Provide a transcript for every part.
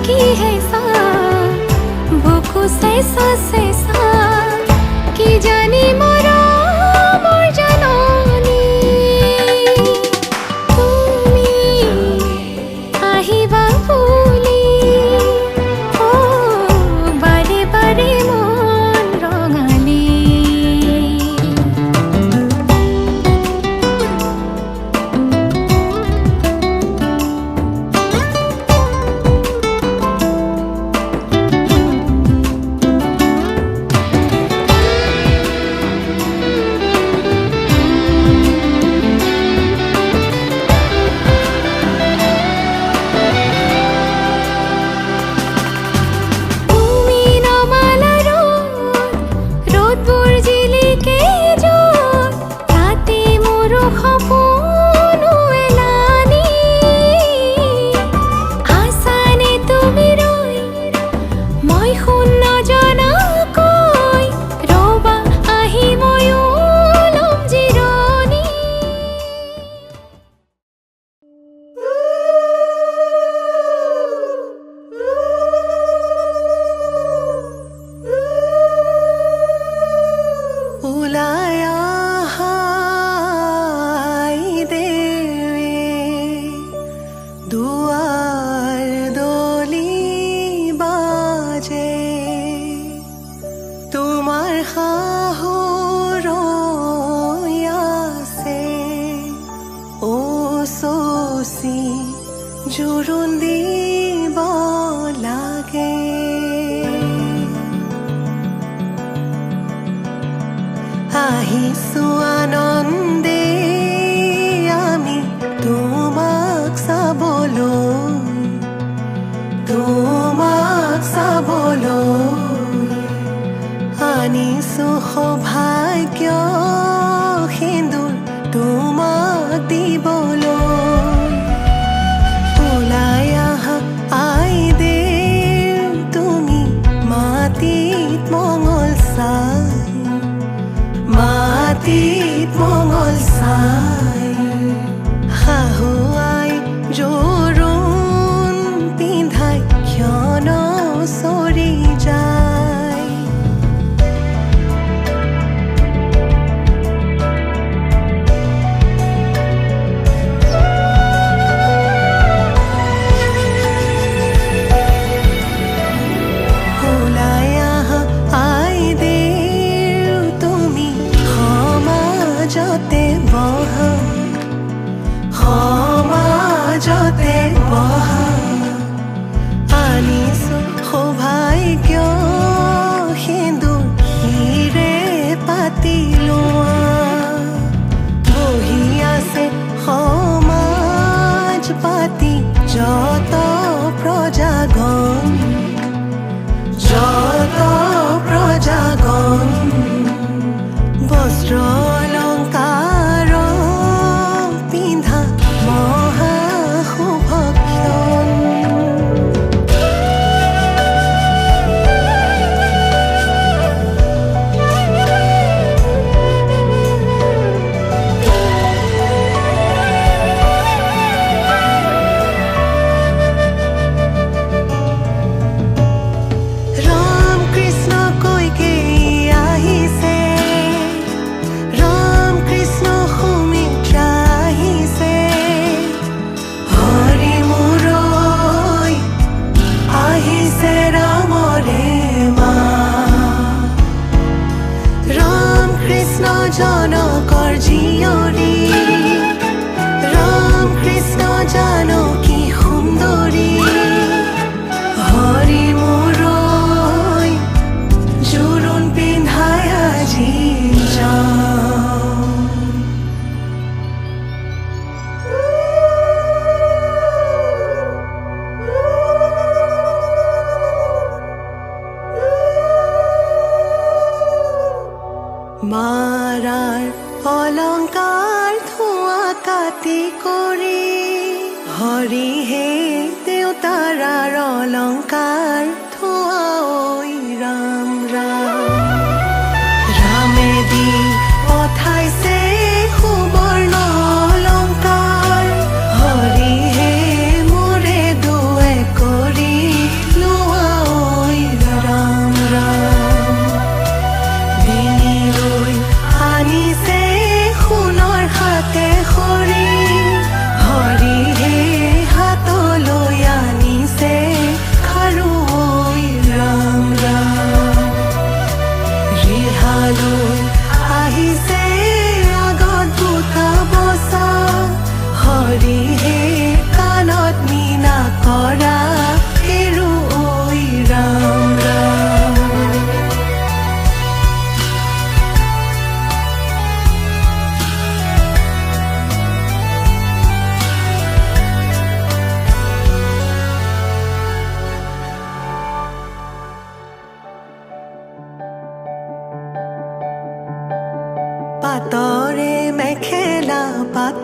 की है सा बुकु सैसा की जानी मोरा मोर जाननी तुमी आहिबा বুলি ओ बारे बारे मन रंगाली জোৰোণ দিব লাগে আহিছো আনন্দে আমি তোমাক চাবলৈ আনিছো সৌভাগ্য সিন্দুৰ তোমাক দিবলৈ মাটিত মঙল চাই শাহুৱাই জোৰোণ পিন্ধাই ক্ষণ চৰি যায় সমাজতে বহা আনিছো সৌভাগ্য সিন্দুৰ হিৰে পাতি লোৱা বহি আছে সমাজ পাতি যত প্ৰজাগণ বস্ত্ৰ অলংকাৰ পিন্ধা মহা শুভক্ষণ ৰাম কৃষ্ণ কৈকে আহিছে জনকৰ জীয়ৰী ৰাম কৃষ্ণ জানকী সুন্দৰী হৰি মোৰৈ জোৰোণ পিন্ধাই আজি যাওঁ মাৰাৰ অলংকাৰ ধোঁৱা কাটি কৰি হৰিহে দেউতাৰাৰ অলংকাৰ ধোঁৱা ঐ ৰাম ৰামে দি পঠাইছে সুবৰ্ণ অলংকাৰ হৰিহে মোৰে দুৱে কৰি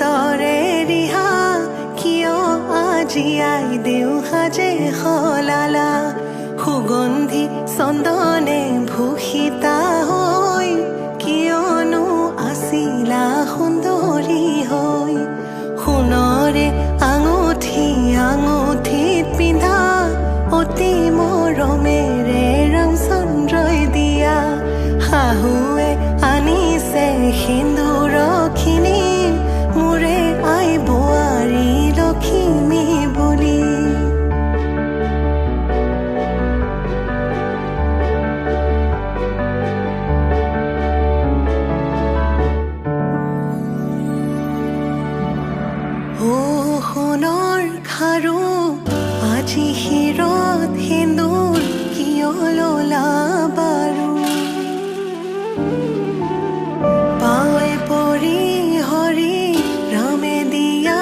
তৰে ৰিহা কিয় আজি আই দেউ সাজে সলালা সুগন্ধি চন্দনে ভূষিতা হৈ কিয়নো আছিলা সুন্দৰী হৈ সোণৰে আঙুঠি আঙুঠিত পিন্ধা অতি মৰমেৰে ৰামচন্দ্ৰই দিয়া শাহুৱে আনিছে সিন্দুৰখিনি মোৰে আই বোৱাৰী লখিমী বুলি সোণৰ খাৰু আজি শিৰত সেন্দুৰ কিয় ললা বাৰু পাৱে পৰি হৰি ৰামে দিয়া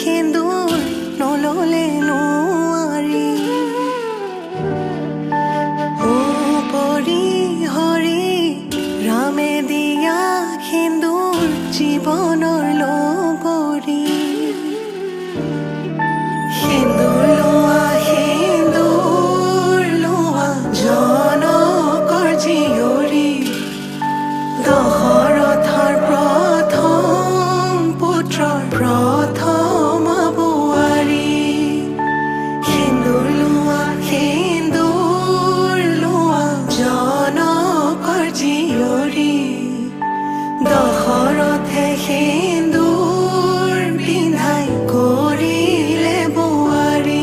সেন্দুৰ নললে নোৱাৰি পৰি হৰি ৰামে দিয়া সেন্দুৰ জীৱনৰ লগৰী সেন্দুৰ লোৱা জনকৰ জীয়ৰী দশৰথৰ প্ৰথম পুত্ৰৰ প্ৰথম বোৱাৰী সেন্দুৰ লোৱা জনকৰ জীয়ৰী দশৰথে সেন্দুৰ পিন্ধাই কৰিলে বোৱাৰী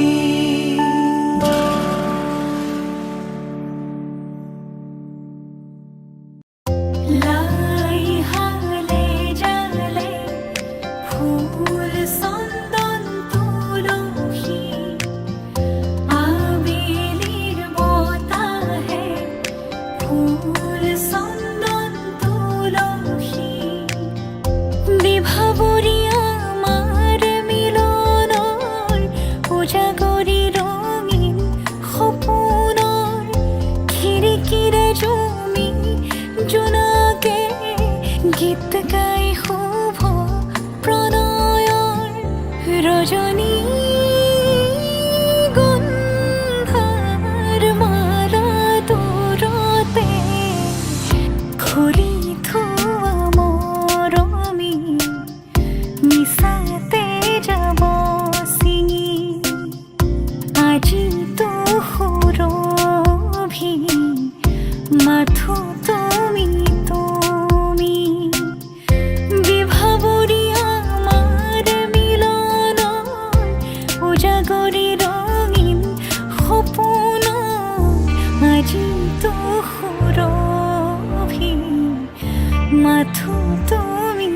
লাই হালে জালে ফুল চন্দন তুলসী আবেলিৰ বতাহে ফুল চন্দন তুলসী বিভাবৰী আমাৰ মিলনৰ উজাগৰি ৰঙীন সপোনৰ খিৰিকীৰে জমি জোনাকে গীত গাই শুভ প্ৰণয়ৰ ৰজনী গন্ধাৰ মালা দূৰতে খুলি থোৱা মৰমী মিছাতে যাব ছিঙি আজিতো সুৰভি মাথো তুমি বিভাবৰী আমাৰ মিলনৰ উজাগৰি ৰঙীন সপোনৰ আজিতো সুৰভি মাথো তুমি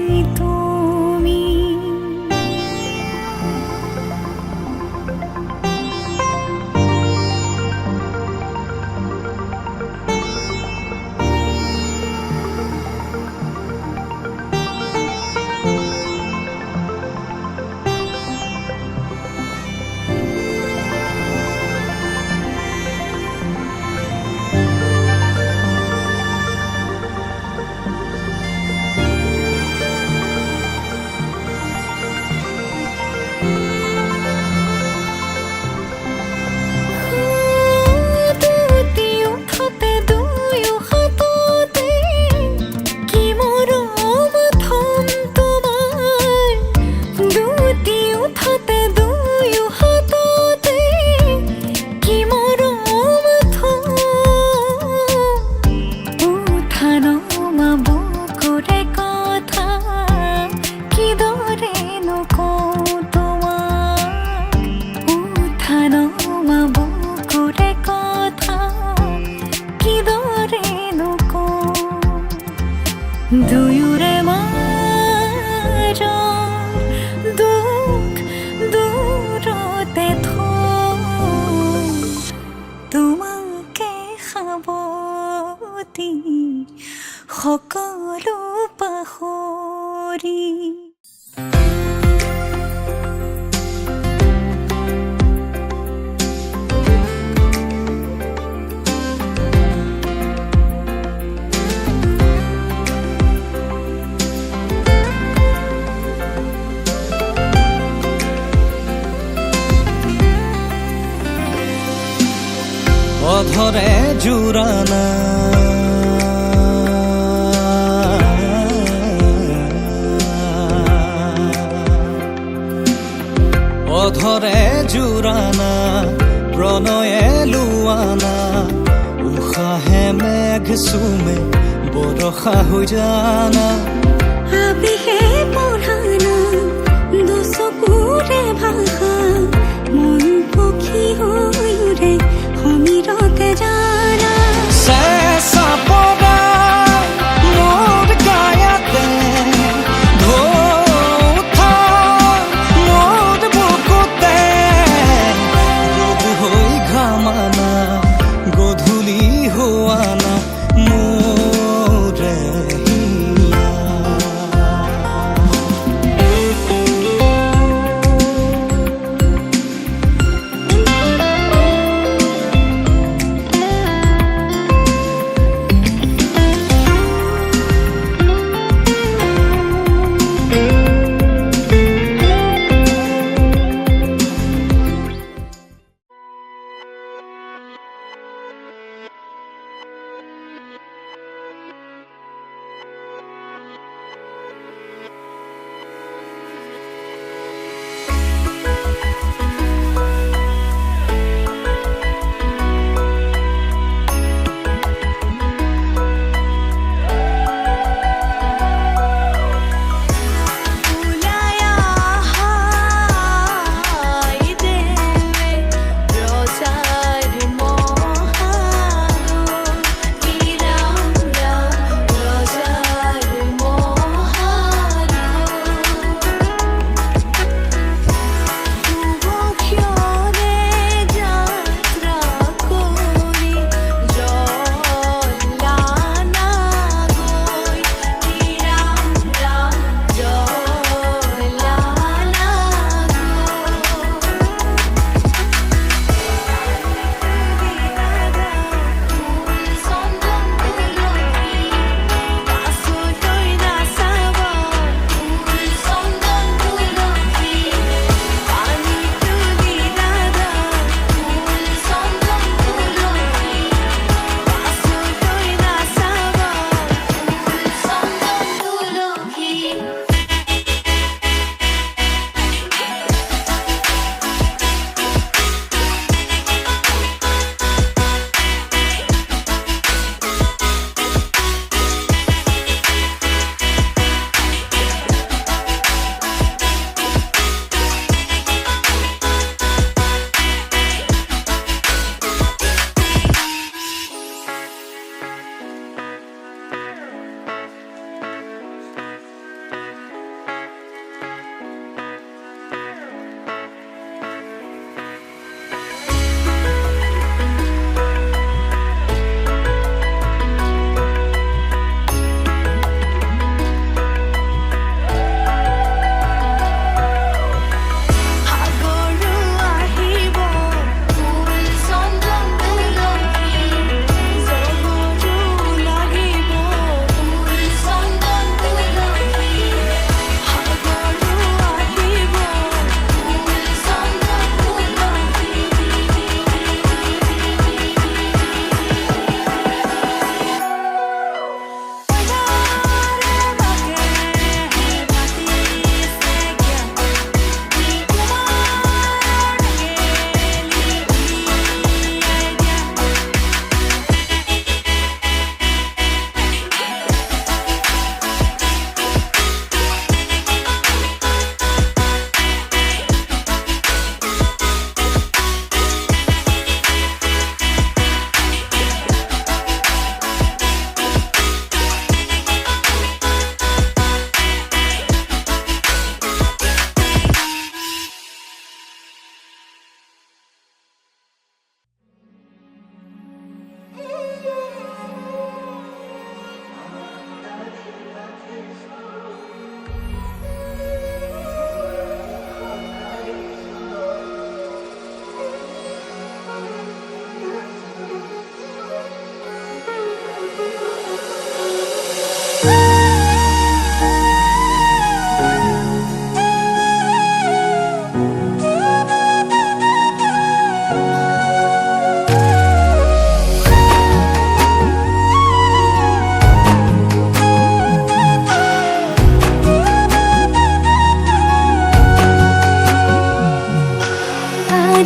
দুয়োৰে মাজৰ দুখ দূৰতে থৈ তোমাকে সাৱতি সকলো পাহৰি অধৰে জোৰানা অধৰে জোৰানা প্ৰণয়ে লোৱানা উশাহে মেঘ চুমে বৰষা হৈ জানা আবেহে পঢ়ানা দচকুৰে ভাষা মন পক্ষী হৈ উৰে সমীৰতে জানা চেঁচা পৰা মোৰ গায়াতে ঢৌ উঠা মোৰ বুকুতে ৰ'দ হৈ ঘামানা গধূলি হোৱানা মোৰে হিয়া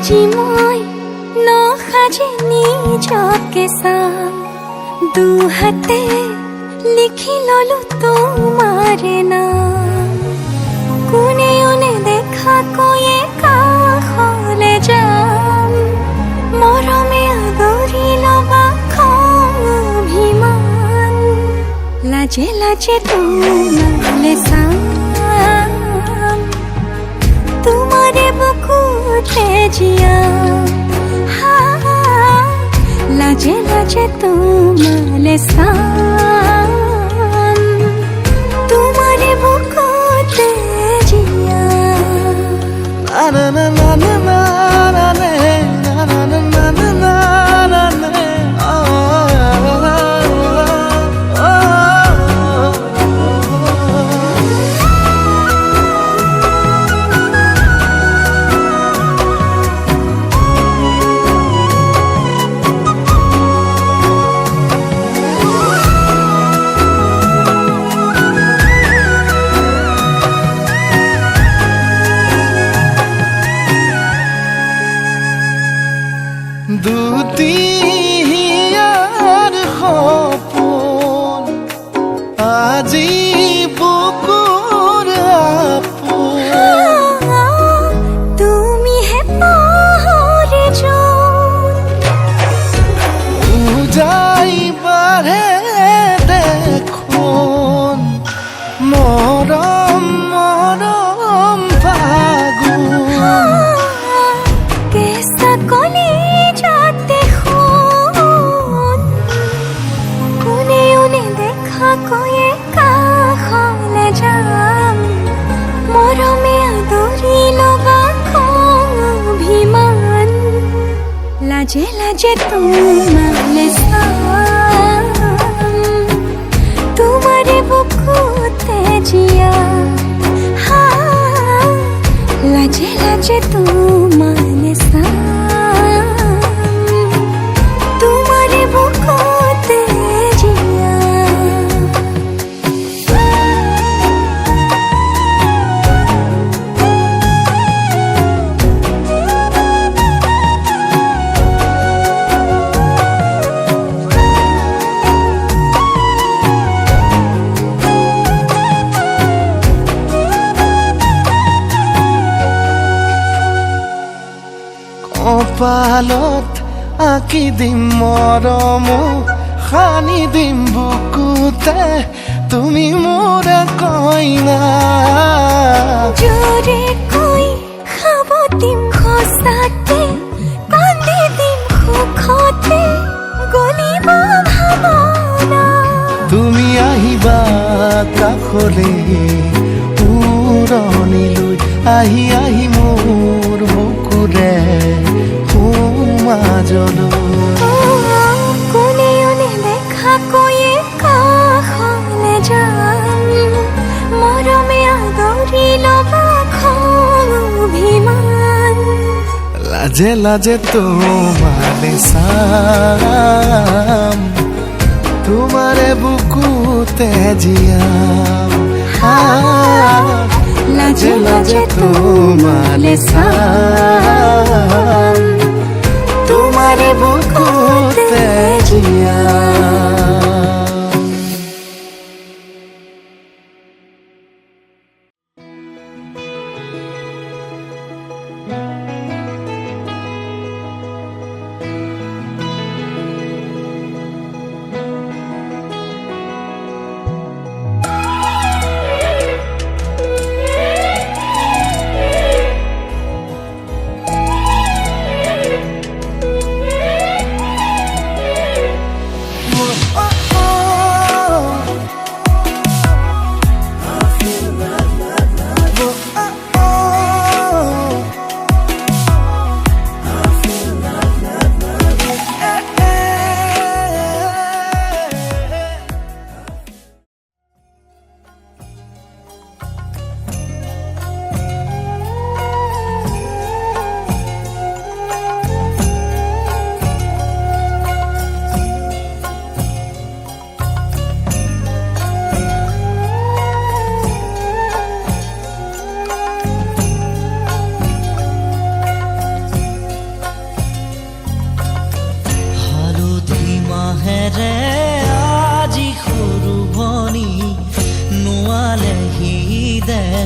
আজি মই নসাজে নিজকে চাম দুহাতে লিখি ললো তোমাৰ নাম কোনে ওনে দেখা কৈয়ে কাষলে যাম মৰমে আদৰি লবা খং অভিমান লাজে লাজে তোমালে চাম তোমাৰে বুকুতে জিয়া লাজে লাজে তোমালে চাম তোমাৰে বুকুতে জিয়া na na na na na na na na na na na na na দুটিয়াৰ সপোন আজি বুকুৰ আপোন তুমিহে পাহৰি যোন উজাই বাঢ়ে দেখোন মৰম মৰম ফাগুন কেঁচা কলি যাতে শুন কোনে ওনে দেখা কৈয়ে কাষলে যাম মৰমে আদৰি লবা খং অভিমান লাজে লাজে তোমালে চাম তোমাৰে বুকুতে জিয়া লাজে লাজে তোমালে চাম তোমাৰে বুকুতে জিয়া কপালত আঁকি দিম মৰম সানি দিম বুকুতে তুমি মোৰ কইনা জোৰে কৈ খাব দিম সঁচাকে কান্দি দিম সুখতে গলিব ভাৱনা তুমি আহিবা কাষলে উৰণিলৈ আহি আহি মোৰ বুকুৰে সোমাজলৈ কোনে ওনে দেখা কৈয়ে কাষলে যাম মৰমে আদৰি লবা খং অভিমান লাজে লাজে তোমালে চাম তোমাৰে বুকুতে জিয়াম লাজে লাজে তোমালে চাম তোমাৰে বুকুতে জিয়াম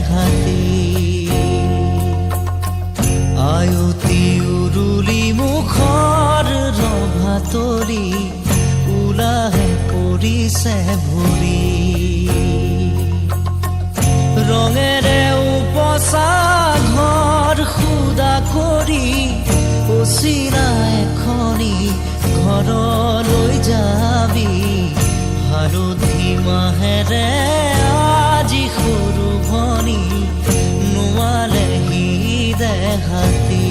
দেহাতি আয়তি উৰুলি মুখৰ ৰভা তৰি ওলাহে পৰিছে ভৰি ৰঙেৰে উপচা ঘৰ খুদা কৰি অচিনা এখনি ঘৰলৈ যাবি হালধি মাহেৰে আজি সৰু ভনী নোৱালেহি দেহাতি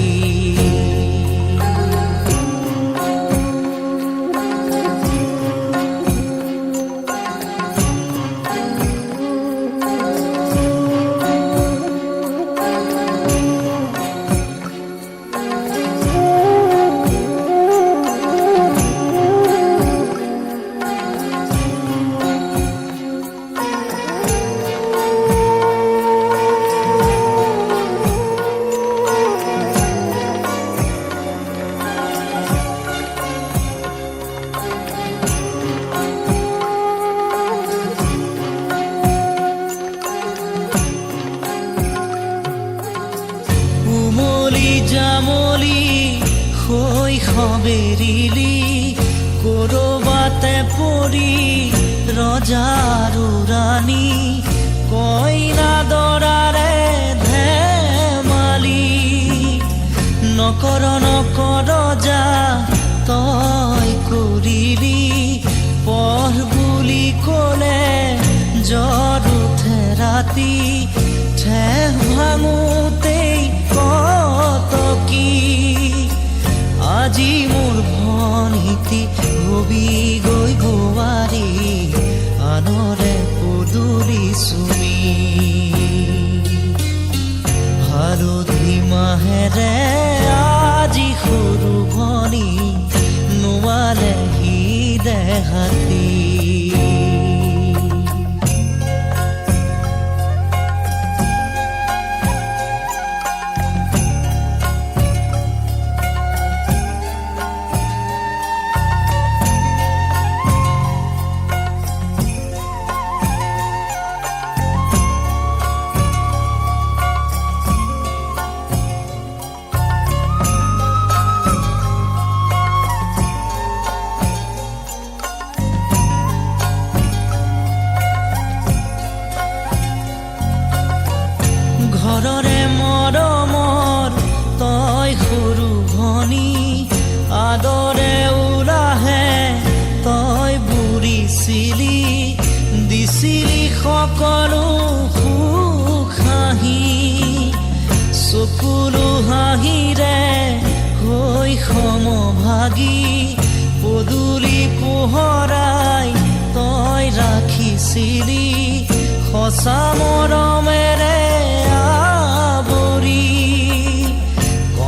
জামলি শৈশৱেৰিলি কৰবাতে পৰি ৰজাৰো ৰাণী কইনা দৰাৰে ধেমালি নকৰ যা তই কৰিলি পঢ় বুলি ক'লে জ্বৰ উঠে ৰাতি ঠেহ ভাঙোতেই কত কি আজি মোৰ ভনীতি হবি গৈ বোৱাৰী আনৰে পদূলি চুমি হালধি মাহেৰে আজি সৰু ভনী নোৱালেহি দেহাতি ঘৰৰে মৰমৰ তই সৰু ভনী আদৰে ওলাহে তই বুঢ়িছিলি দিছিলি সকলো সুখ হাঁহি চকুলো হাঁহিৰে হৈ সমভাগী পদূলি পোহৰাই তই ৰাখিছিলি সঁচা মৰমেৰে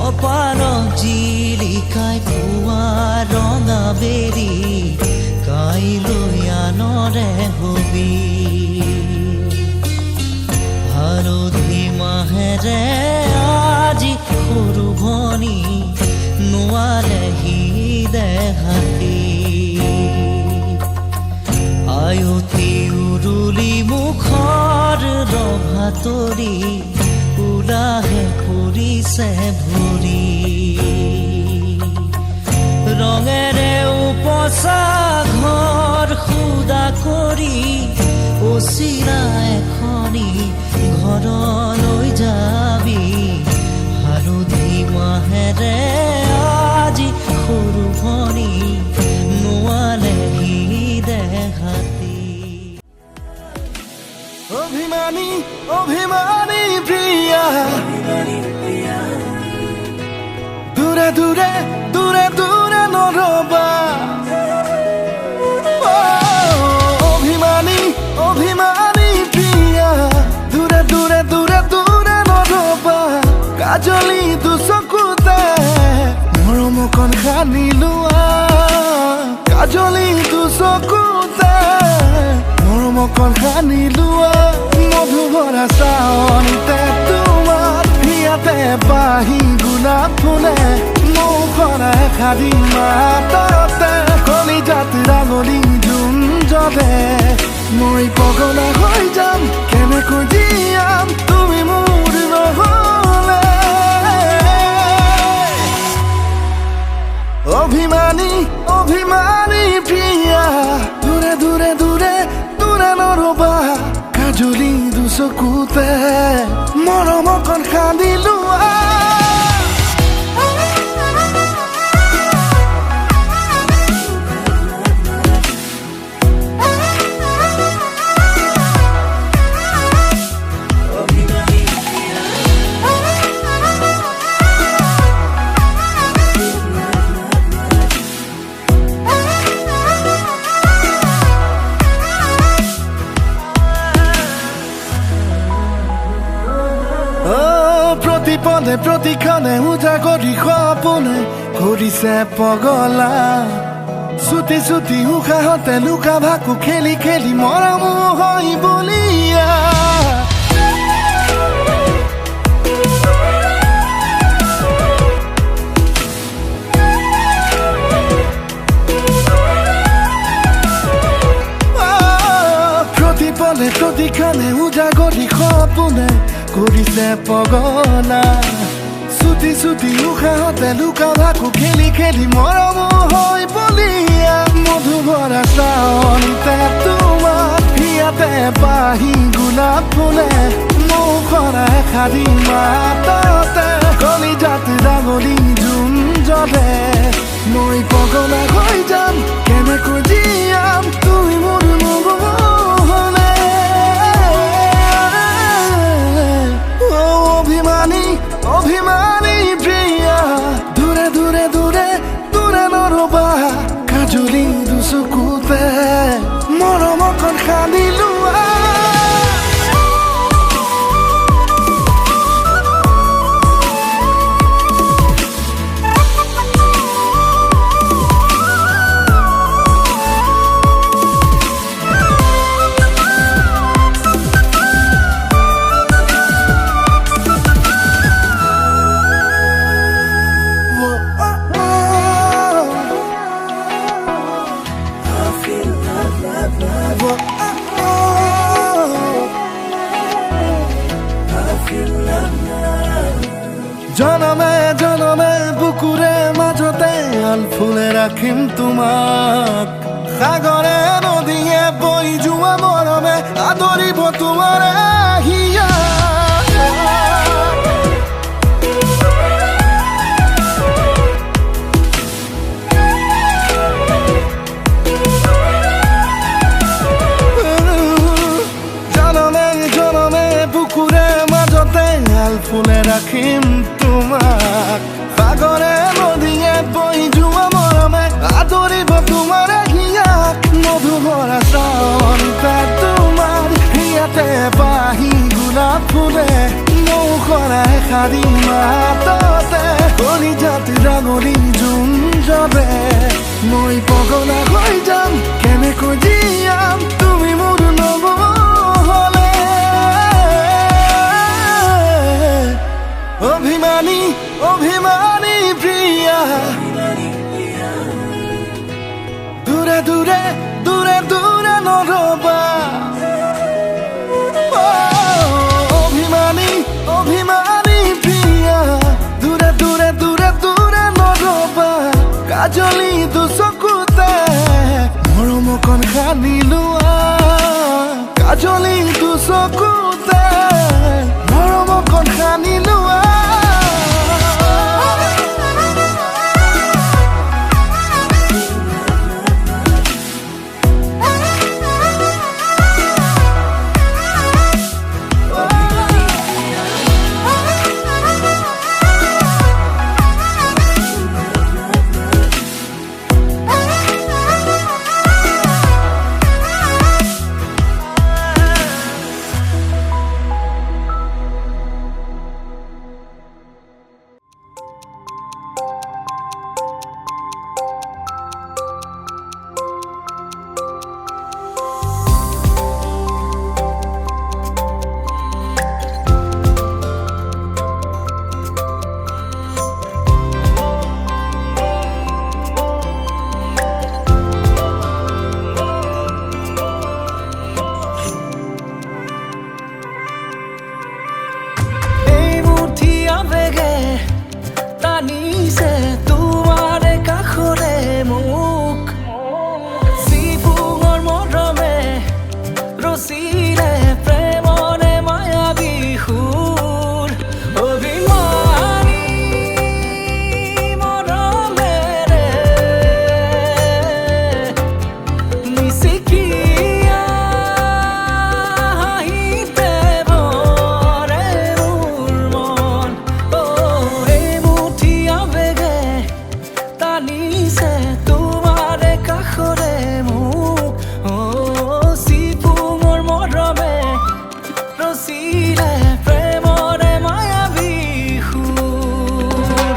কপালত জিলিকাই পুৱা ৰঙা বেৰি কাইলৈ আনৰে হবি হালধি মাহেৰে আজি সৰু ভনী নোৱালেহি দেহাতি আয়তি উৰুলি মুখৰ ৰভা তৰি ওলাহে পৰিছে ভৰি ৰঙেৰে উপচা ঘৰ খুদা কৰি অচিনা এখনি ঘৰলৈ যাবি হালধি মাহেৰে আজি সৰু ভনী নোৱালেহি দেহাতি অভিমানী অভিমানী প্ৰিয়া দূৰে দূৰে দূৰে দূৰে নৰবা অভিমানী অভিমানী প্ৰিয়া দূৰে দূৰে দূৰে দূৰে নৰবা কাজলি দুচকুতে মৰমকণ সানি লোৱা কাজলি দুচকুতে মৰমকণ সানি লোৱা মধুভৰা চাৱনতে তোমাৰ ইয়াতে বাহি গোলাপ ফুলে মুখৰা এষাৰি মাততে কলিজাত ৰাঙলী জোন জ্বলে মই পগলা হৈ যাম কেনেকৈ জীয়াম অভিমানী অভিমানী প্ৰিয়া দূৰে দূৰে দূৰে দূৰে নৰবা কাজলি দুচকুতে মৰম অকণ সানি লোৱা প্ৰতিপদে প্ৰতিক্ষণে উজাগৰি সপোনে কৰিছে পগলা চুটি চুটি উশাহতে লুকা ভাকু খেলি খেলি মৰম হৈ বলিয়া প্ৰতিপদে প্ৰতিক্ষণে উজাগৰি সপোনে কৰিছে পগলা চুটি চুটি উশাহতে লুকা ভাকু খেলি খেলি মৰম হৈ বলিয়া মধুভৰা চাৱনিতে তোমাৰ হিয়াতে পাহি গোলাপ ফুলে মুখৰা এষাৰি মাততে কলিজাত ৰাঙলী জোন জ্বলে মই পগলা হৈ যাম কেনেকৈ জীয়াম তুমি মোৰ নহ'লে অভিমানী অভিমানী প্ৰিয়া দূৰে দূৰে দূৰে দূৰে নৰবা কাজলি দুচকুতে মৰম অকণ সানি লোৱা জনমে জনমে বুকুৰে মাজতে আলফুলে ৰাখিম তোমাক সাগৰে নদীয়ে বৈ যোৱা মৰমে আদৰিব তোমাৰে হিয়া জনমে জনমে বুকুৰে মাজতে আলফুলে ৰাখিম তোমাক সাগৰে নদীয়ে বৈ যোৱা মৰমে আদৰিব তোমাৰে হিয়াক মধুভৰা চাৱনিতে তোমাৰ হিয়াতে পাহি গোলাপ ফুলে মুখৰা এষাৰি মাততে কলিজাত ৰাঙলী জোন জ্বলে মই পগলা হৈ যাম কেনেকৈ জীয়াম তুমি মোৰ নহ'লে অভিমানী অভিমানী প্ৰিয়া দূৰে দূৰে দূৰে দূৰে নৰবা অভিমানী অভিমানী প্ৰিয়া দূৰে দূৰে দূৰে দূৰে নৰবা কাজলি দুচকুতে মৰম অকণ সানি লোৱা কাজলি দুচকুতে মৰম অকণ সানি লোৱা মোক চিফুঙৰ মৰমে ৰচিলে প্ৰেমৰে মায়াবী সুৰ অভিমানী মৰমেৰে নিচিকিয়া হাঁহিতে ভৰে মোৰ মন এই মুঠি আবেগে টানিছে তোমাৰে কাষৰে মোক চিফুঙৰ মৰমে ৰচিলে প্ৰেমৰে মায়াবী সুৰ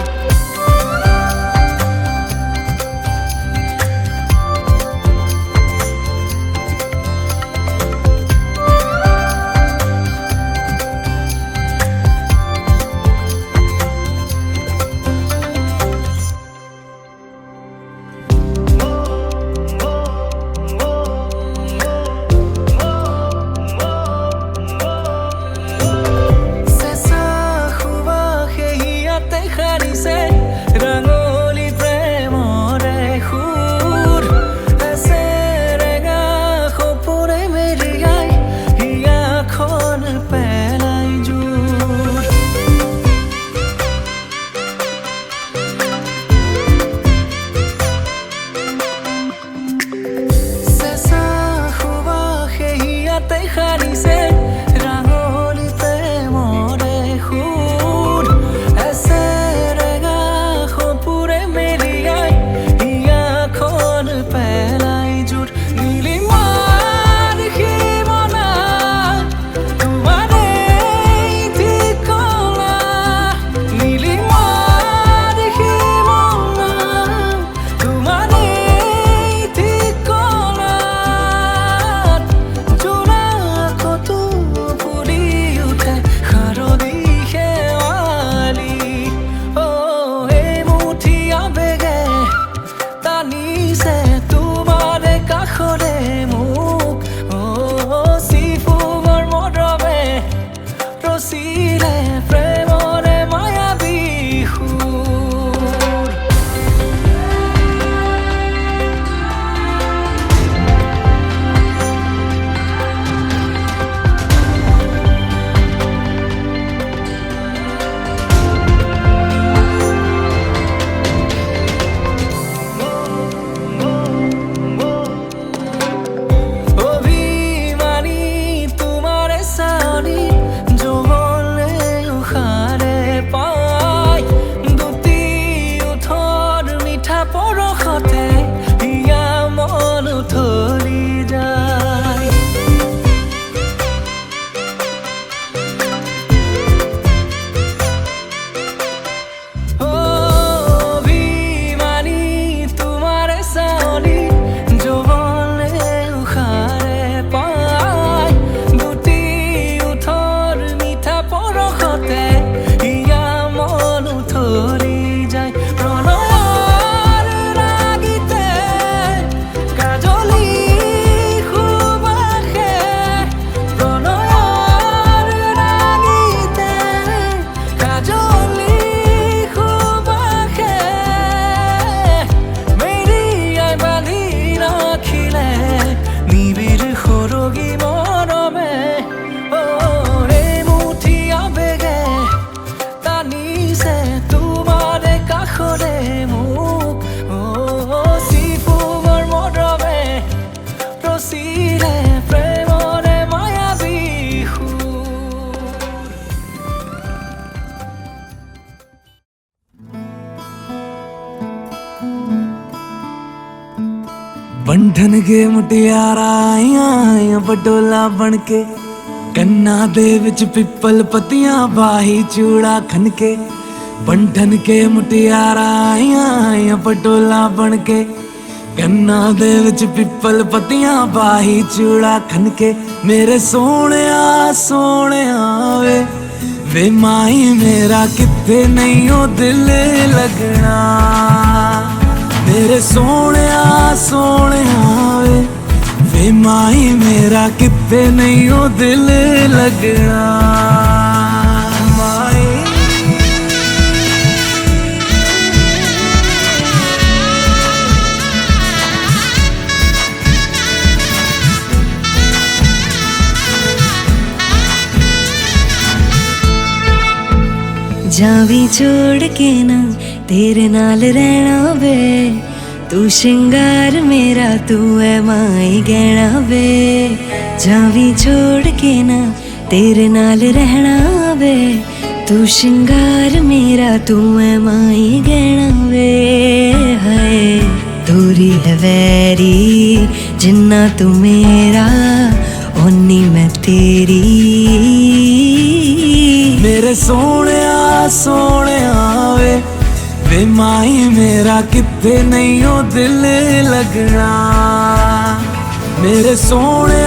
চেঁচা সুবাসে ইয়াতে সাৰিছে ৰাঙলী প্ৰেমৰে সুৰ এচেৰেঙা সপোনে মেৰিয়াই হিয়াখন পেলাই জোৰ চেঁচা সুবাসে ইয়াতে সাৰিছে ৰাঙলী প্ৰেমৰে সুৰ এচেৰেঙা সপোনে মেৰিয়াই হিয়াখন পেলাই জোৰ নীলিমাৰ সীমনা তোমাৰেই ঠিকনা নীলিমাৰ সীমনা তোমাৰেই ঠিকনাত জোৰা কতো ফুলি উঠে শাৰদী শেৱালি এই মুঠি আবেগে টানিছে তোমাৰে কাষৰে মোক চিফুঙৰ মৰমে ৰচিলে প্ৰেমৰে মায়াবী সুৰ অভিমানী তোমাৰে চাৱনি যৌৱনে উশাৰে পাই দুটি ওঠৰ মিঠা পৰশতে হিয়া মন উঠলি যায় অভিমানী তোমাৰে চাৱনি যৌৱনে উশাৰে পাই দুটি ওঠৰ মিঠা পৰশতে হিয়া মন উঠলি যায় প্ৰণয়ৰ ৰাগিতে কাজলী সুবাসে প্ৰণয়ৰ ৰাগিতে কাজলী সুবাসে মেৰিয়াই বান্ধি ৰাখিলে নিবিড় সৰগী মৰমে এই মুঠি আবেগে টানিছে তোমাৰে কাষৰে মোক চিফুঙৰ মৰমে ৰচিলে প্ৰেমৰে মায়াবী সুৰ बंधन के मुटियारा आइयां पटोला बनके कन्ना दे विच पिपल पत्तियां बाही चूड़ा खनके बंधन के मुटियारा आइयां पटोला बनके कन्ना दे विच पिपल पत्तियां बाही चूड़ा खनके मेरे सोहणिया सोहणिया वे माई मेरा किथे नहीं ओ दिल लगना मेरे सोहणिया सोहणिया वे माई मेरा किथे नहीं ओ दिल लगना माई जावी छोड़ के ना तेरे नाल रहना वे तू श्रृंगार मेरा तू है माई गहना वे जावी छोड़ के ना तेरे नाल रहना वे तू श्रृंगार मेरा तू है माई गहना वे हाय दूरी है वैरी जिन्ना तू मेरा ओनी मैं तेरी मेरे सोने वे माई मेरा कितने नहीं हो दिल लगना मेरे सोने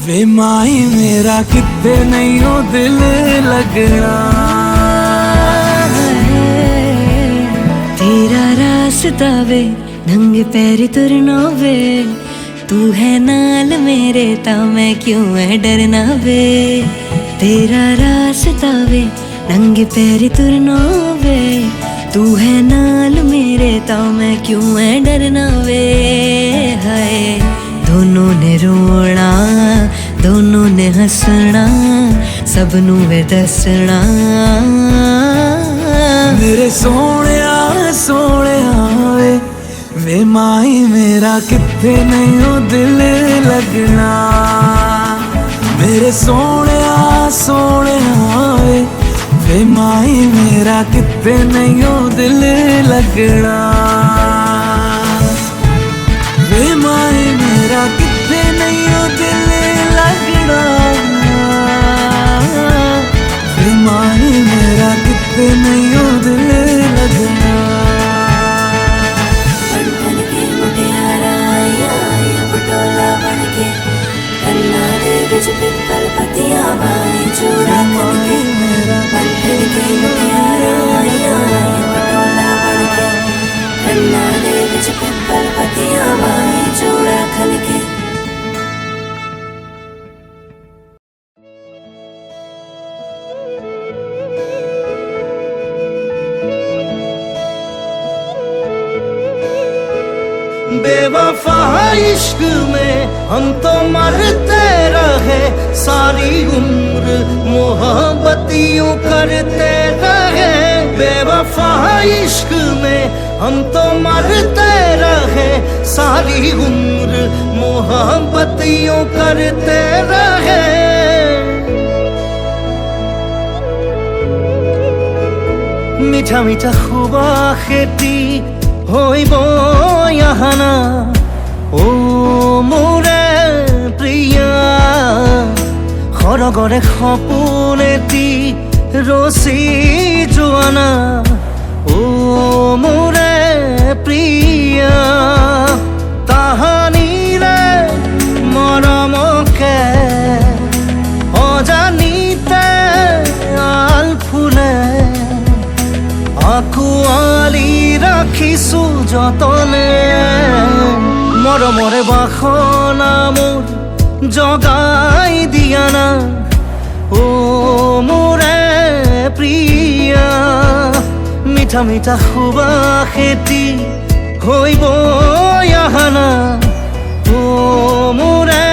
वे माई मेरा कितने नहीं हो दिल लगना तेरा रास्ता वे नंगे पैर तुरना वे तू है नाल मेरे ता मैं क्यों है डरना वे तेरा रास्ता वे नंगे पैर तुरना वे तू है नाल मेरे ता मैं क्यों है डरना वे हाय दोनों ने रोना दोनों ने हंसना सबनू वे दसना मेरे सोने वे माई मेरा कितने नहीं हो दिल लगना मेरे सोने वे माई मेरा कितने नहीं हो दिल लगना वे माई मेरा कितने नहीं हो दिल लगना वे माई मेरा कितने नहीं हो दिल लगना पिंपल पतिया बाई चूड़ा करके बंधन के मुटियारा पटोला बनके कन्ना दे बिच पिंपल पतिया बाई चूड़ा खनके बेवफा इश्क में हम तो मरते रहे सारी उम्र मोहब्बत यूं करते रहे बेवफा इश्क में हम तो मरते रहे सारी उम्र मोहब्बत यूं करते रहे मीठा मीठा खुबा खेती হইব ইয়াহানা ও মোরে প্রিয়া খৰগৰে সপোন এটি ৰচি যোৱানা ও মোৰে প্ৰিয়া তাহানিৰে মৰমকে অজানিতে আল ফুলে আকুয়ালি ৰাখিছো যতনে মৰমৰে বাসনা মোৰ জগাই দিয়া না ও মোৰে প্ৰিয়া মিঠা মিঠা সুবাসেতি হইব ইয়াহানা ও মোৰে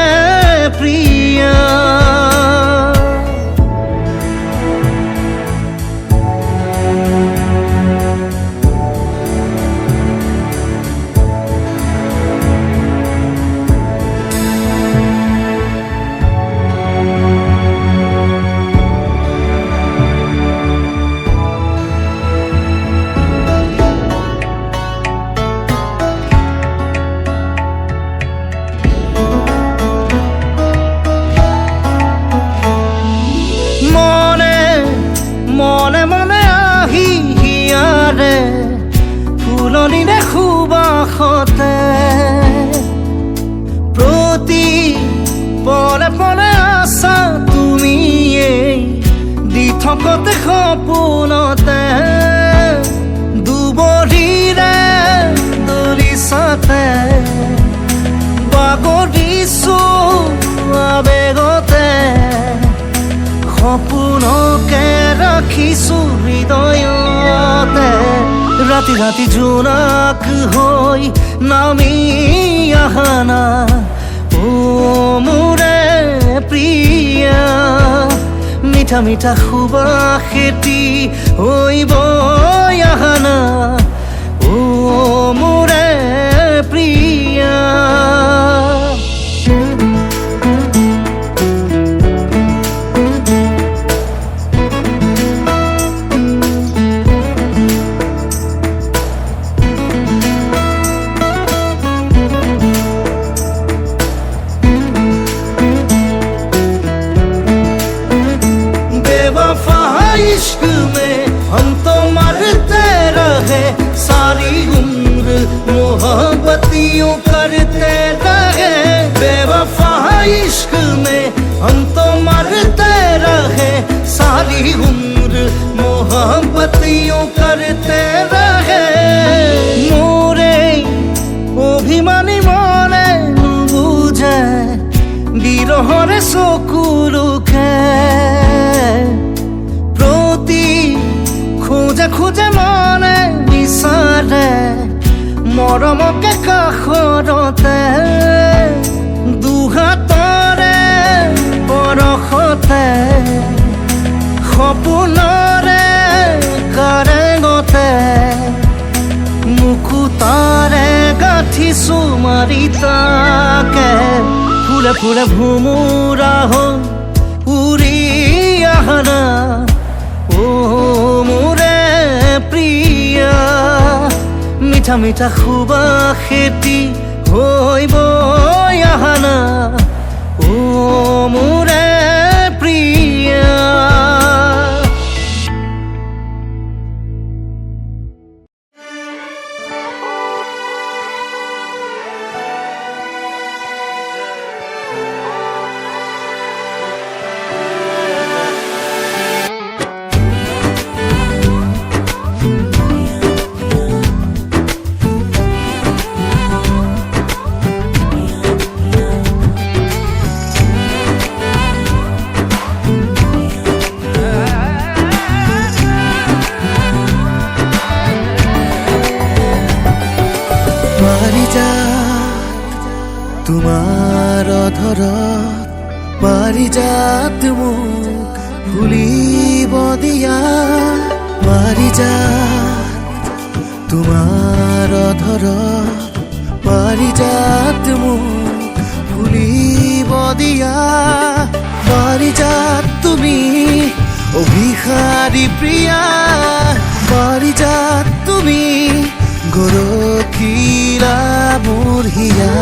প্ৰিয়া সুবাসতে প্ৰতি পলে পলে আছা তুমি দি থকতে সপোনতে দুবৰিৰে দলিছাতে বাগৰিছো আবেগতে সপোনকে ৰাখিছো হৃদয়তে ৰাতি ৰাতি জোনাক হৈ নামি আহানা ও মোৰে প্ৰিয়া মিঠা মিঠা সুবাসেতি হৈ বৈ আহা না ও মোৰে প্ৰিয়া इश्क में हम तो मरते रहे सारी उम्र मोहब्बत यूं करते रहे बेवफा इश्क में हम तो मरते रहे सारी उम्र मोहब्बत यूं करते रहे मोरे अभिमानी मने बुझे बिरहरे चकुरुखे খোজে খোজে মনে বিচাৰে মৰমকে কাষৰতে দুহাতৰে পৰশতে সপোনৰে কাৰেঙতে মুকুতাৰে গাঁঠিছো মাৰি তাকে ফুলে ফুলে ভোমোৰা হ'ল উৰি আহা না ও মোৰে প্ৰিয়া মিঠা মিঠা সুবাসেতি হৈ বৈ আহা না ও মোৰে প্ৰিয়া তোমাৰ অধৰত পাৰিজাত মোক ভুলিব দিয়া পাৰিজাত তোমাৰ অধৰত পাৰিজাত মোক ভুলিব দিয়া পাৰিজাত তুমি অভিসাৰী প্ৰিয়া পাৰিজাত তুমি গৰকিলা মোৰ হিয়া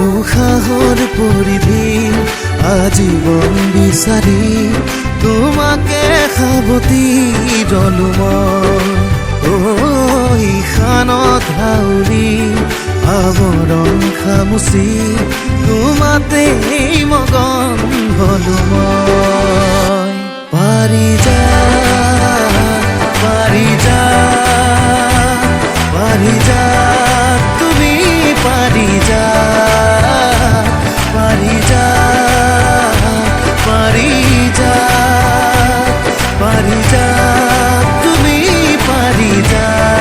উশাহৰ পৰিধি আজীৱন বিচাৰি তোমাকে সাৱটি ৰলো মই ইখানত হাউলি আৱৰণ খামুচি তোমাতেই মগন হলো মই পাৰিজাত পাৰিজাত পাৰিজাত তুমি পাৰিজাত পাৰিজাত পাৰিজাত পাৰিজাত তুমি পাৰিজাত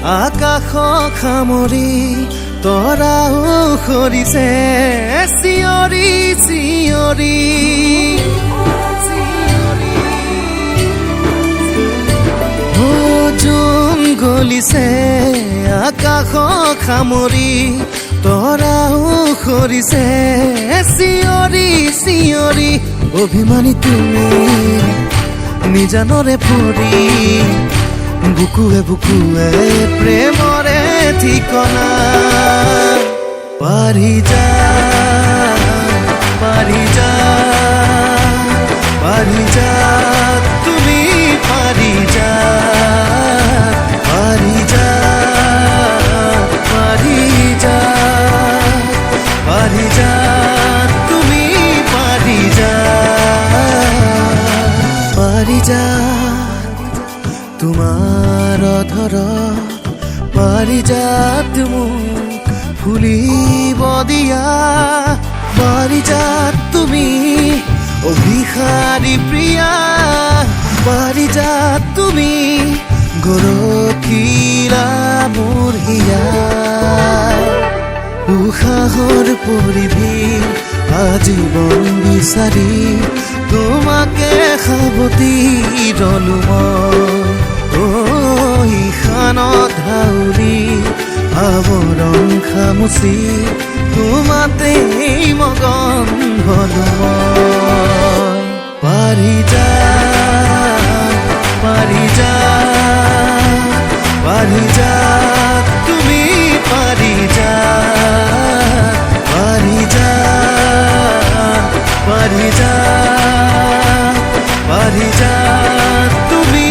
আকাশ খামৰি তৰাও সৰিছে চিঞৰি চিঞৰি জোন গলিছে আকাশ খামৰি তৰাও সৰিছে চিঞৰি চিঞৰি অভিমানী তুমি নিজানৰে পৰি বুকুৱে বুকুৱে প্ৰেমৰে ঠিকনা পাৰিজাত পাৰিজাত পাৰিজাত তুমি পাৰিজাত পাৰিজাত পাৰিজাত পাৰিজাত তুমি পাৰিজাত পাৰিজাত তোমাৰ ধৰ পাৰিজাত মোক ফুলিব দিয়া পাৰিজাত তুমি অভিসাৰী প্ৰিয়া পাৰিজাত তুমি গৰকিলা মোৰ হিয়া উশাহৰ পৰিধি আজীৱন বিচাৰি তোমাকে সাৱটি ৰলো মই ইখানত হাউৰি আৱৰণ খামুচি তোমাতে মগন হলো মই পাৰিজাত তুমি পাৰিজাত তুমি পাৰিজাত তুমি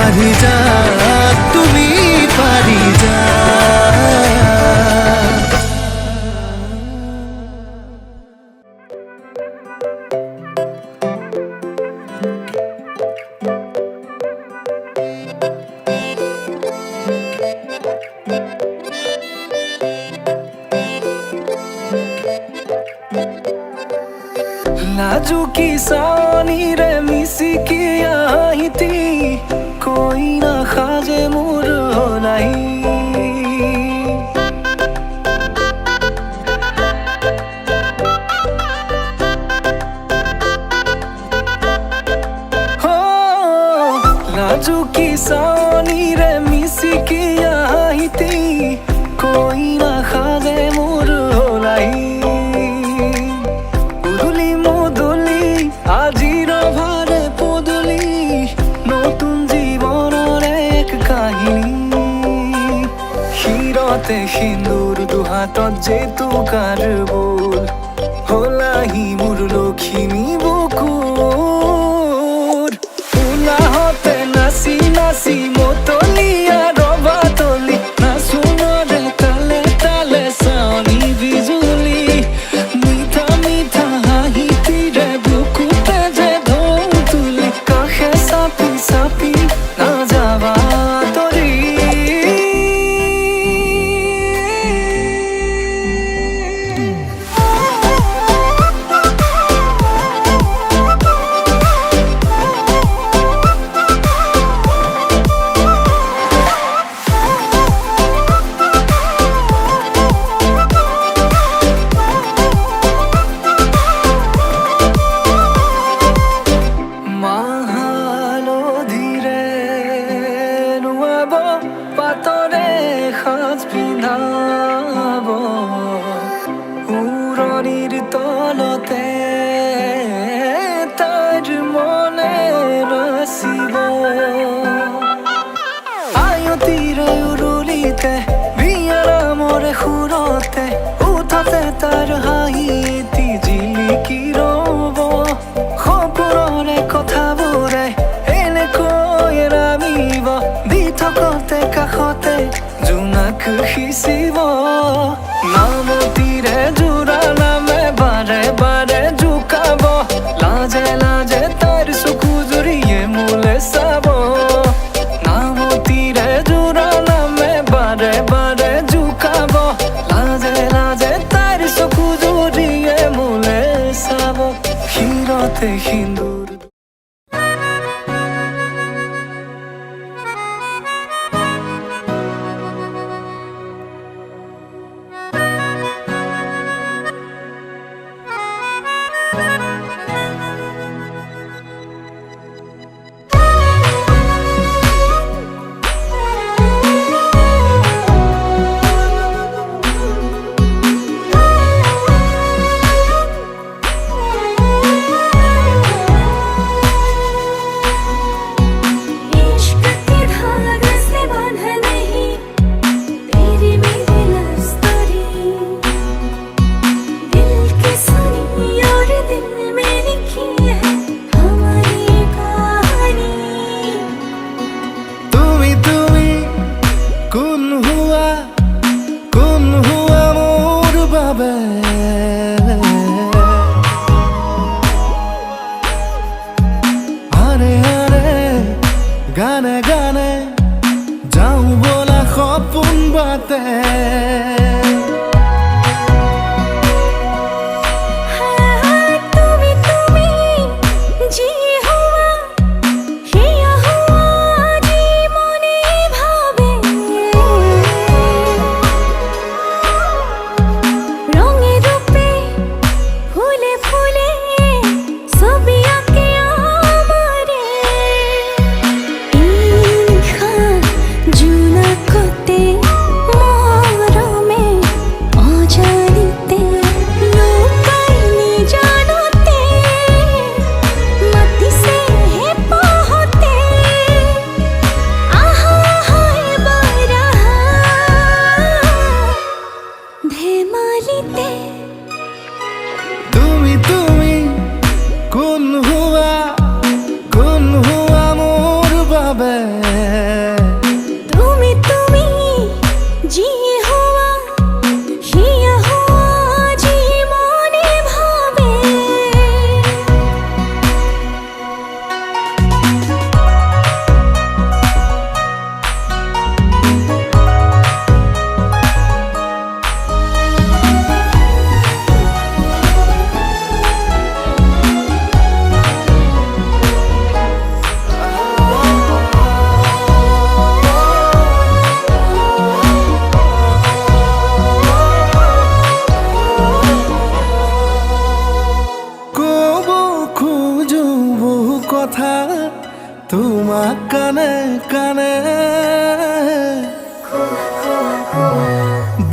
পাৰিজাত তুমি লাজুকী চাৱনিৰে মিচিকি আহিতি কৈ নাসাজে মোৰ নাই লাজুকী চাৱনিৰে মিচিকি আহিতি কৈ নাসাজে মোৰ নাই আজিৰ ভাৰে পদূলি নতুন জীৱনৰ এক কাহিনী শিৰতে সিন্দুৰ দুহাতত জেতুকাৰ বোল হলাহি মোৰ লখিমী বুকুৰ উলাহতে নাচি নাচি মতলীয়া ৰবা তলি নাচোনৰে তালে তালে চাৱনি বিজুলি মিঠা মিঠা হাঁহিতিৰে চাপি না যাবা তৰি পাতৰে সাজ পিন্ধাব উৰণিৰ তলতে তাইৰ মনে নাচিব আয়তিৰে উৰুলিতে বিয়াৰামৰে সুৰতে উঠতে তাৰ হাঁহি এটি জিলিকি ৰব সপোনৰে কথাবোৰে এনেকৈ নামিব দি থকতে কাষতে জোনাক সিঁচিব নামতিৰে জোৰা নামে বাৰে বাৰে জোকাব লাজে লাজে তাইৰ চকু জুৰিয়ে মোলে চাব নামতিৰে জোৰা নামে বাৰে বাৰে জোকাব লাজে লাজে তাইৰ চকু জুৰিয়ে মোলে চাব শিৰতে সিন্দুৰ তুমি তুমি কোন হুয়া মোর বাবে তুমি তুমি জি হুয়া হিয়া হুয়া জি মনে ভাবে কথা তোমাক কানে কানে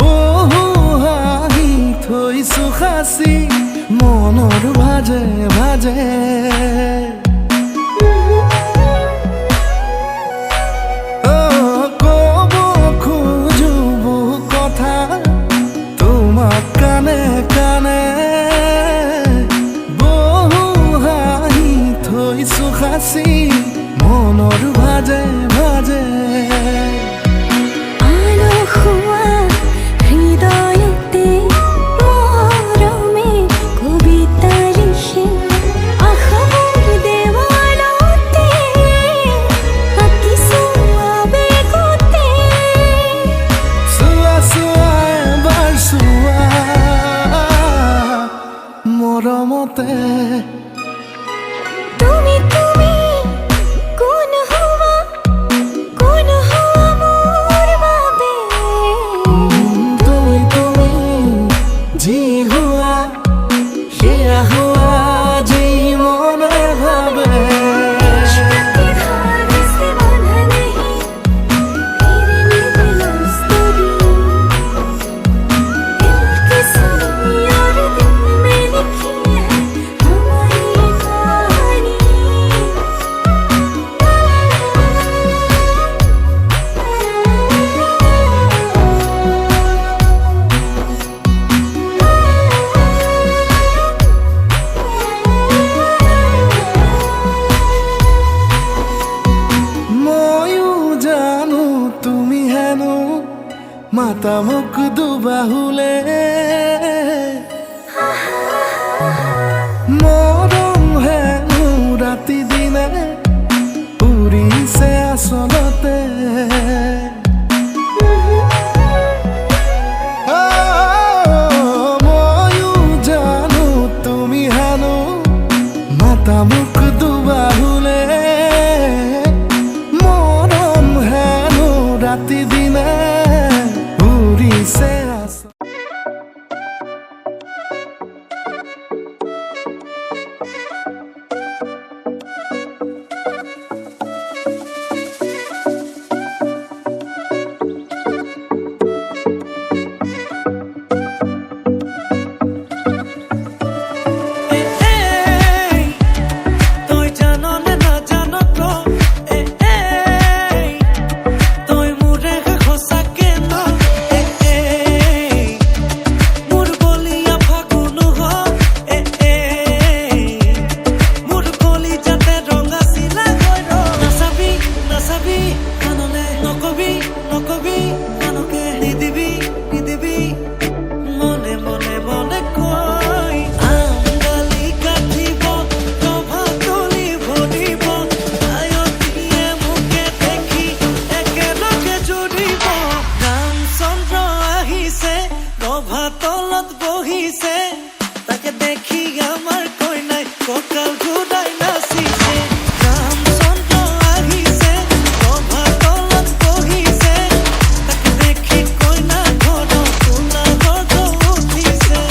বহু হাঁহি থৈছো সাঁচি মনৰ ভাজে ভাজে কব খোজো বহু কথা তোমাক কানে কানে সাঁচি মনৰ ভাজে ভাজে আলসুৱা হৃদয়তে মৰমে কবিতা লিখে আশাবোৰ দেৱালতে আঁকিছো আবেগতে চোৱা চোৱা এবাৰ চোৱা মৰমতে তুমি তুমি কোন হুয়া মোর বাবে তুমি তুমি যি হুয়া সেয়া হুয়া যি মনে ভাবে के धार से बंधा नहीं फिरने दिल स्तरी दिल की सुनी और दिल में लिखी है हमारी कहानी ময়ো জানো তুমি হেনো মাতা মোক দুবাহুলে মৰম হেনো ৰাতি দিনে উৰিছে আচলতে ময়ো জানো তুমি হেনো মাতা মোক দুবাহুলে মৰম হেনো ৰাতি দিনে উৰিছে আচলতে ৰভাতলত বহিছে তাকে দেখি আমাৰ কইনাই কঁকাল ঘূৰাই নাচিছে ৰামচন্দ্ৰ আহিছে ৰভাতলত বহিছে তাকে দেখি কইনা ঘৰত তোলা গৰ্জ উঠিছে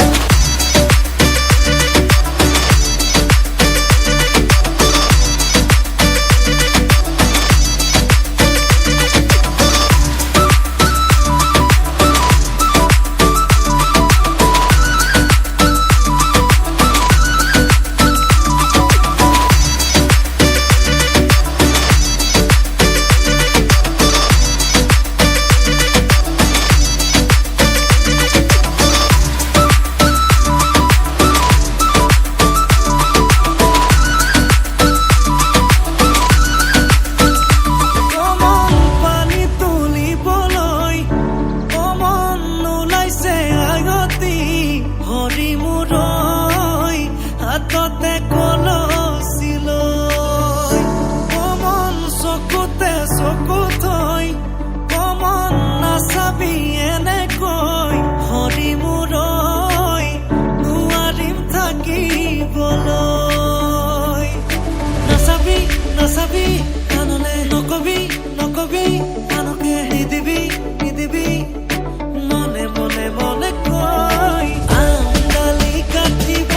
হাততে কলচিলৈ কমন চকুতে চকু থৈ কমন নাচাবি এনেকৈ হৰি মূৰৈ নোৱাৰিম থাকিবলৈ নাচাবি নাচাবি কাণলে নকবি নকবি কাণকে নিদিবি নিদিবি মনে মনে মনে কৈ আঙালি কাটিব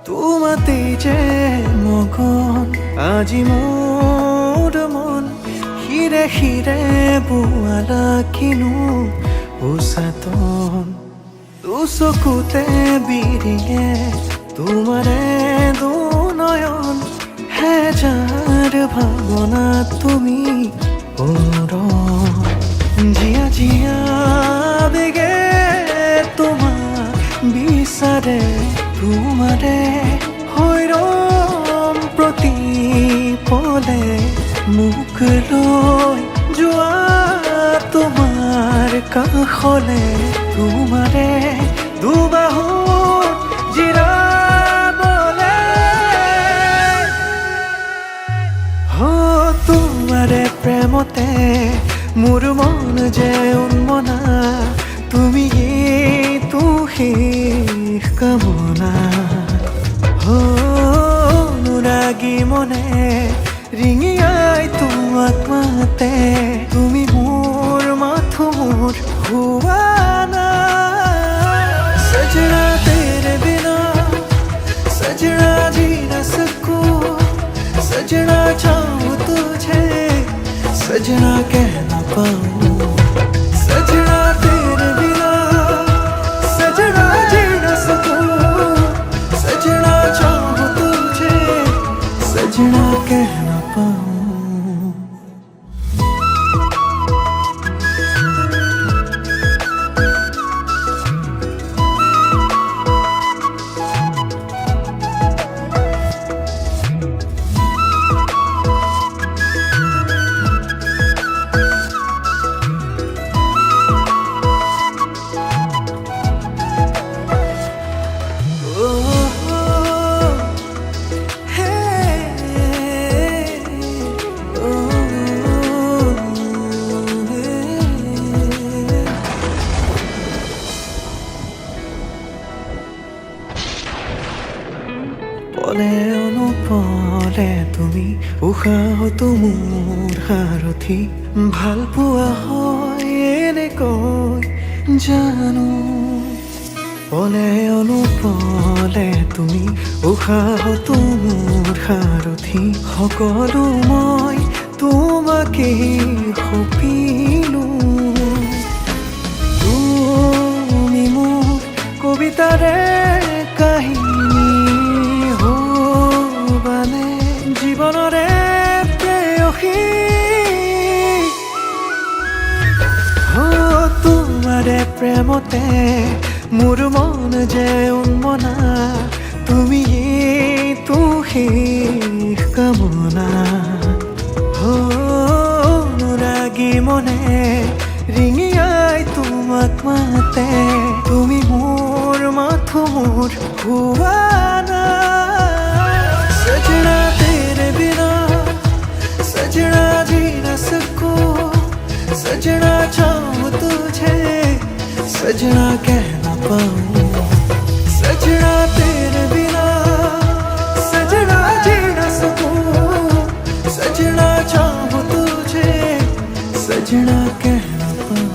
তোমাতেই যে মগন আজি মোৰ মন হিৰে হিৰে বোৱালা কিনো উচাতন দুচকুতে বিৰিঙে তোমাৰে দুনয়ন হেজাৰ ভাৱনা তুমি জীয়া জীয়া বেগে তোমাক বিচাৰে তোমাৰে হৈৰম প্ৰতিপলে মোক লৈ যোৱা তোমাৰ কাষলে তোমাৰে দুবাহুত জিৰাবলে তোমাৰে প্ৰেমতে মোৰ মন যে উন্মনা তুমি তো শেষ কামনা অনুৰাগী মনে ৰিঙিয়াই তোমাক মাতে তুমি মোৰ মাথো মোৰ হুৱা না সজনা তেৰে বিনা সজনা जी न सकूं सजना चाहूं तुझे सजना कह न पाऊं सजना तेरे बिना सजना जी न सकूं सजना चाहूं तुझे सजना कह न पाऊं পলে অনুপলে তুমি উশাহতো মোৰ সাৰথি ভাল পোৱা হয় এনেকৈ জানো পলে অনুপলে তুমি উশাহতো মোৰ সাৰথি সকলো মই তোমাৰ সপিলো তুমি মোৰ কবিতাৰে কাহিনী হবানে জীৱনৰে প্ৰেয়সী তোমাৰে প্ৰেমতে মোৰ মন যে উন্মনা তুমি তো শেষ কামনা অনুৰাগী মনে ৰিঙিয়াই তোমাক মাতে তুমি মোৰ মাথো মোৰ হুৱানা सजना तेरे बिना सजना जी न सको सजना चाहूं तुझे सजना कह न पाऊं सजना तेरे बिना सजना जी न सको सजना चाहूं तुझे सजना कह न पाऊं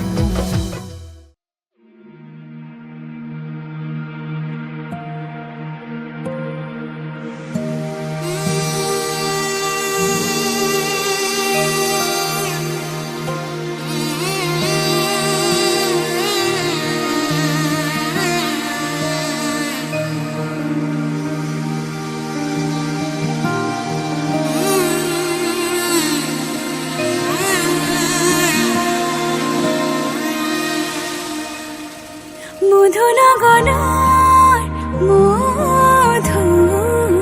মধুনগনৰ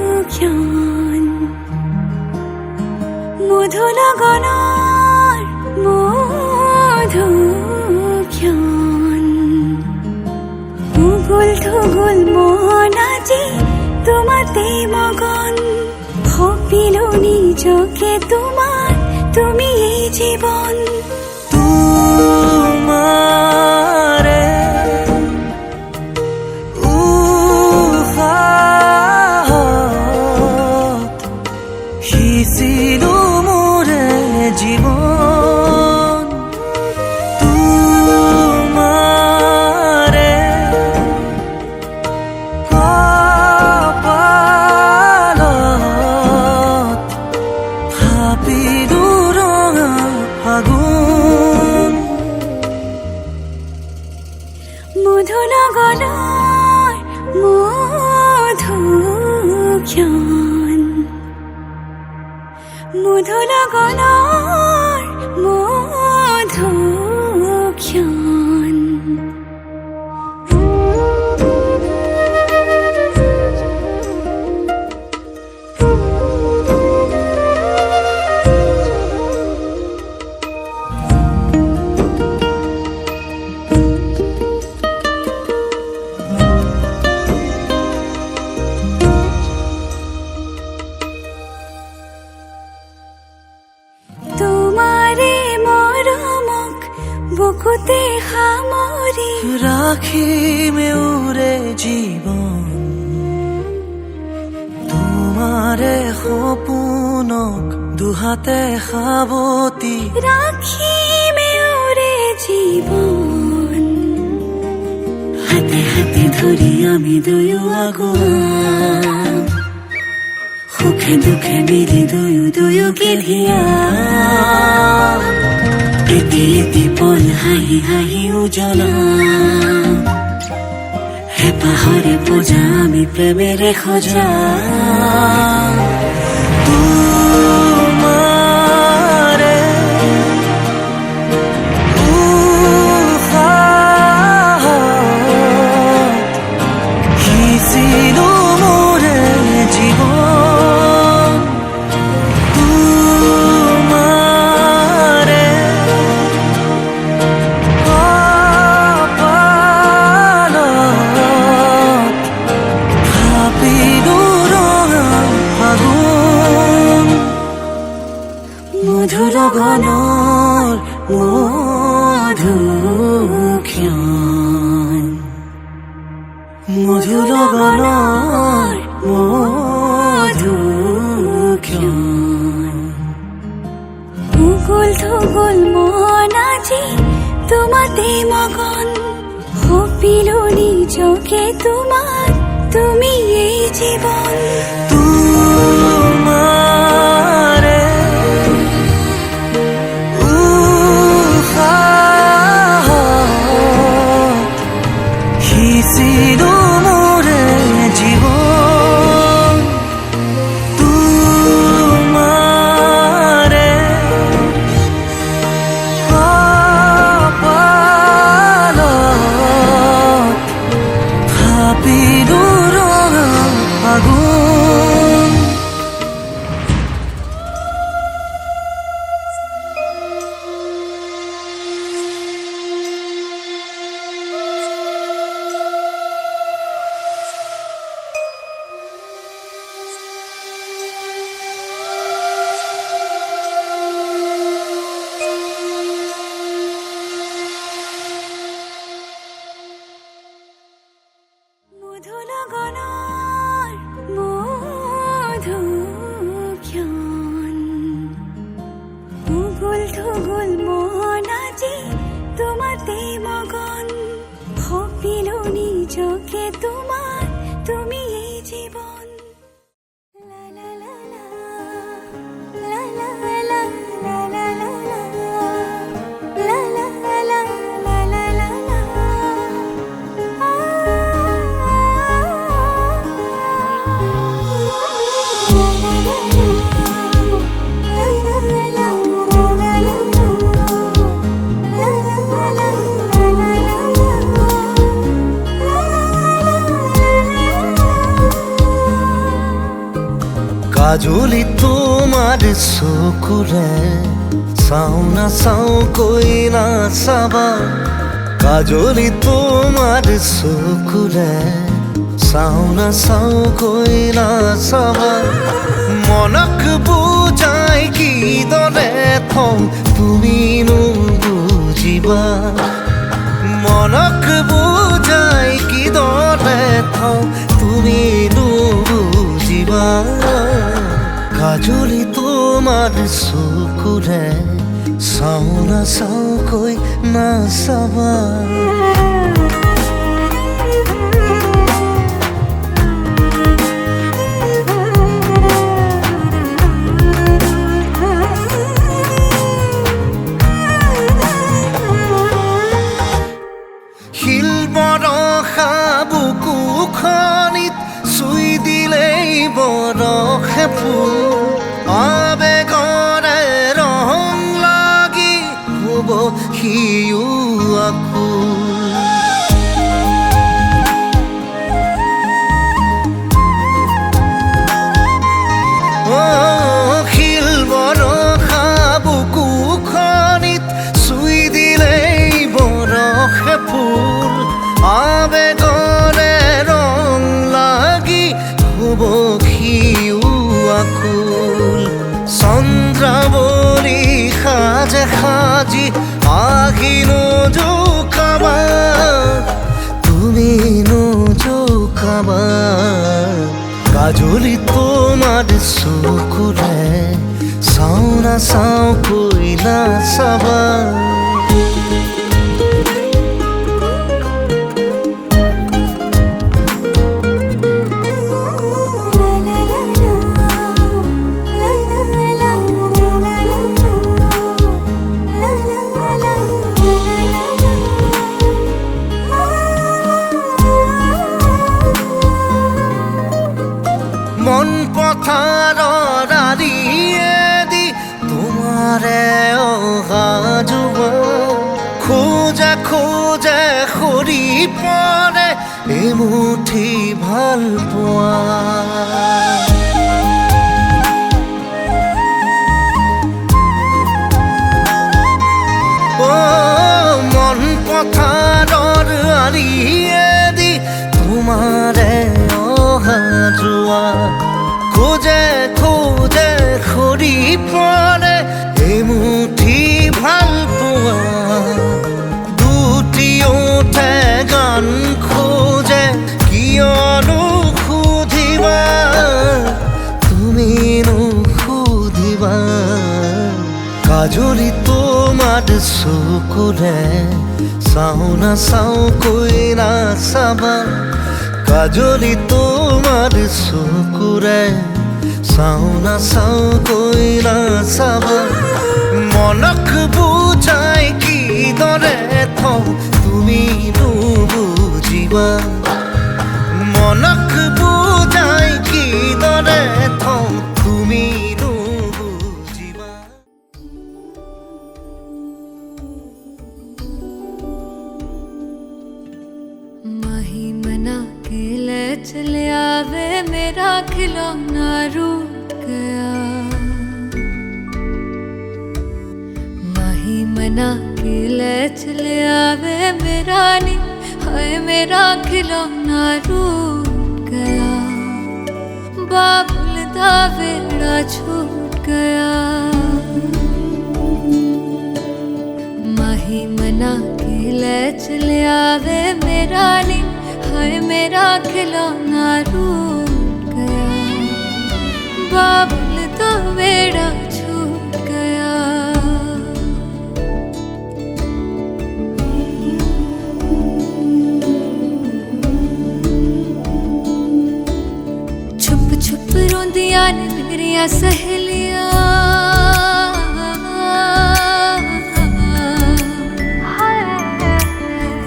মধুক্ষণ মধুনগনৰ মধুক্ষণ উগুল থুগুল মন আজি তোমাতে মগন সপিলো নিজকে তোমাৰ তুমি এই জীৱন তোমাৰে সিঁচিলো মোৰে জীৱন তোমাৰে কপালত ভাবিলো ৰঙা ফাগুন মধুনগৰৰ মধুক্ষণ মধুনগৰৰ মধুক্ষণ তোমাৰে মৰমক বুকুতে সামৰি ৰাখিমে উৰে জীবন তোমাৰে সপোনক দুহাতে সাবতি ৰাখিমে ওৰে জীৱন হাতে হাতে ধৰি আমি দুয়ো আগুৱাম সুখে দুখে মিলি দুয়ো দুয়োকে ধিয়াম এটি এটি পল হাঁহি হাঁহি উজ্বলাম হেঁপাহৰে পূজা আমি প্ৰেমেৰে সজাম তোমাৰে সিঁচিলো মোৰে জীৱন তোমাৰে কপালত ভাবিলো ৰঙা ফাগুন মধুনগৰৰ মধুক্ষণ মধুনগৰৰ মধুক্ষণ উগুল থুগুল মন আজি তোমাতে মগন সপিলো নিজকে তোমাৰ তুমি এই জীৱন তোমারে মধুগুল মন আজি তোমাতে মগন ভাবিলো নিজকে তোমার তুমি এই জীবন লা লা লা লা লা লা লা লা লা লা লা লা লা লা লা লা কাজলি তোমার চকুৰে চাওঁ নাচাওঁ কৈ নাচাবা কাজলি তোমাৰ চকুৰে চাওঁ নাচাওঁ কৈ নাচাবা মনক বুজাই কিদৰে থওঁ তুমিনো বুজিবা মনক বুজাই কিদৰে থওঁ তুমিনো বুজিবা কাজলি তোমাৰ চকুৰে চাওঁ নাচাওঁ কৈ নাচাবা শিল বৰষা বুকুখনিত চুই দিলেই বৰষে ফুল আবেগৰে ৰং লাগি হ'ব সিও আকুল শিল বৰষা বুকুখনিত চুই দিলেই বৰষে ফুল আবেগৰে ৰং লাগি হ'ব সিও আকুল চন্দ্ৰাৱলী সাজে সাজি আহিনো জোকাবা তুমি নোজোকাবা কাজলি তোমাৰ চকুৰে চাওঁ নাচাওঁ কৈ নাচাবা মন পথাৰৰ আলিয়েদি তোমাৰে অহা যোৱা খোজে খোজে সৰি পৰে এমুঠি ভাল পোৱা মন পথাৰৰ আলিয়েদি তোমাৰে অহা যোৱা খোজে খোজে সৰি পৰে এমুঠি ভাল পোৱা দুটি ওঠে গান খোজে কিয়নো সুধিবা তুমি নুসুধিবা কাজলি তোমাৰ চকুৰে চাওঁ নাচাওঁ কৈ নাচাবা কাজলি তোমাৰ চকুৰে চাওঁ নাচাওঁ কৈ নাচাবা মনক বুজাই কিদৰে থওঁ তুমি নুবুজিবা মনক বুজাই কিদৰে থওঁ তুমি নুবুজিবা माही मना के ले चले आवे मेरा खिलौना रूठ गया माही मना के ले चले आवे मेरा नी हाय मेरा खिलौना रूठ गया बाबुल दा वेड़ा छूट गया माही मना के ले चले आवे मेरा नी हाय मेरा खिलौना रूठ गया बाबुल दा वेड़ा छूट गया सहेलियां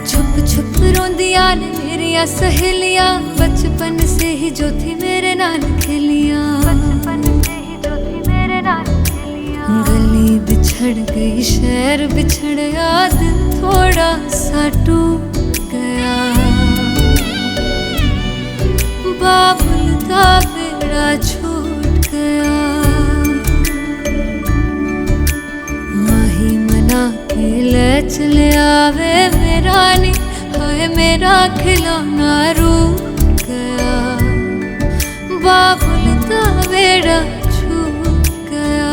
छुप छुप रोंदियां ने मेरिया सहेलियां बचपन से ही जो थी मेरे नाल खेलियां गली बिछड़ गई शहर बिछड़ गया दिल थोड़ा सा टूट गया बाबुल का बेड़ा छूट गया माही मना के ले चले आवे मेरा नी हाय मेरा खिलौना रूठ गया बाबुल का बेड़ा छूट गया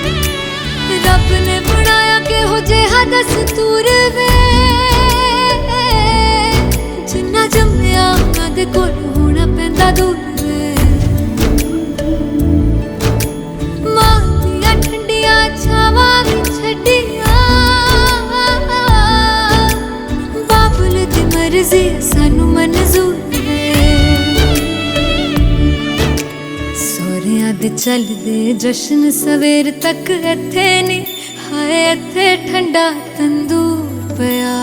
रब ने बनाया के हो जे हदस तूर वे जिन्ना जम्मिया उन्हां दे कोल होना पैंदा दूर वे मां दियां ठंडियां छावां भी छड्डियां बाबुल दी मर्जी सानू मंजूर वे सोहरियां दे चलदे जश्न सवेर तक इत्थे नी हाय इत्थे ठंडा तंदूर पिया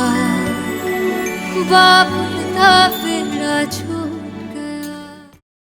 बाबुल दा बेड़ा छूट